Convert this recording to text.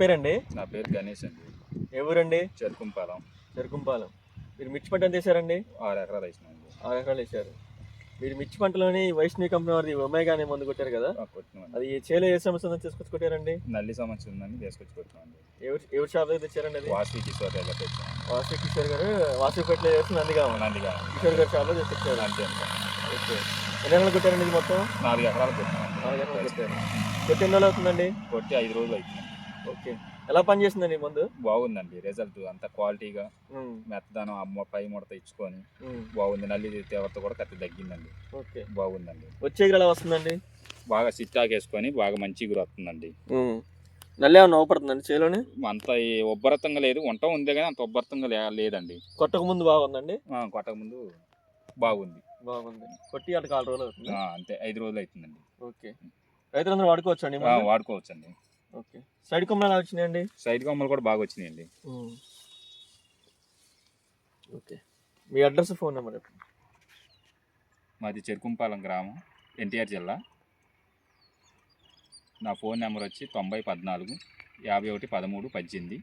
పేరండి? నా పేరు గణేష్ అండి. ఏ ఊరండి? చెరుకుంపాలెం. చెరుకుంపాలెం. మీరు మిర్చి పంట ఎంత వేసారండి? 6 ఎకరాలు వేసినామండి. 6 ఎకరాలు వేసారు. మీరు మిర్చి పంటలోని వైష్ణవి కంపెనీ వారిది ఒమేగా అనే మందు కొట్టారు కదా, కొట్టినామండి. అది చేలో ఏ సమస్య ఉందని తీసుకొచ్చి కొట్టారండి? నల్లి సమస్య ఉందని తీసుకొచ్చి కొట్టినామండి. ఎవరి షాప్ దగ్గర తెచ్చారండి? అది వాసవి కిషోర్ దగ్గర తెచ్చాను. వాసవి కిషోర్ గారు వాసవిపేటలో వేసి నందిగా కిషోర్ గారి షాప్లో తీసుకొచ్చారు. అంతే అంతే. ఓకే. ఎన్ని ఎకరాలు కొట్టారండి ఇది మొత్తం? 4 ఎకరాలు కొట్టినామండి. 4 ఎకరాలు కొట్టారు. కొట్టి ఎన్ని రోజులు అవుతుందండి? కొట్టి 5 రోజులు అవుతుంది. ఓకే. ఎలా పనిచేస్తుందండి ఈ మందు? బాగుందండి. రిజల్ట్ అంతా క్వాలిటీగా మెత్తదనం పై ముడత ఇచ్చుకొని బాగుంది. నల్లి తీవ్రత కూడా కత్తి తగ్గిందండి. ఓకే, బాగుందండి. వచ్చే ఎగురు ఎలా వస్తుందండి? బాగా సిట్టాక్ వేసుకొని బాగా మంచి ఎగురు వస్తుందండి. నల్లి ఏమన్నా నవ్వుపడుతుందండి చేలోని? అంత ఉబ్బరతంగా లేదు, వంట ఉంది కానీ అంత ఉబ్బరతంగా లేదండి. కొట్టక ముందు బాగుందండి? కొట్టక ముందు బాగుంది. కొట్టి అటు 4 రోజులు అవుతుంది. అంతే 5 రోజులు అవుతుందండి. ఓకే. రైతులందరూ వాడుకోవచ్చండి? వాడుకోవచ్చండి. ఓకే. సైడ్ కొమ్మలు ఎలా వచ్చినాయండి? సైడ్ కొమ్మలు కూడా బాగా వచ్చినాయండి. ఓకే. మీ అడ్రస్, ఫోన్ నెంబర్ చెప్పండి. మాది చెరుకుంపాలెం గ్రామం, ఎన్టీఆర్ జిల్లా. నా ఫోన్ నెంబర్ వచ్చి 9014 51 13 18.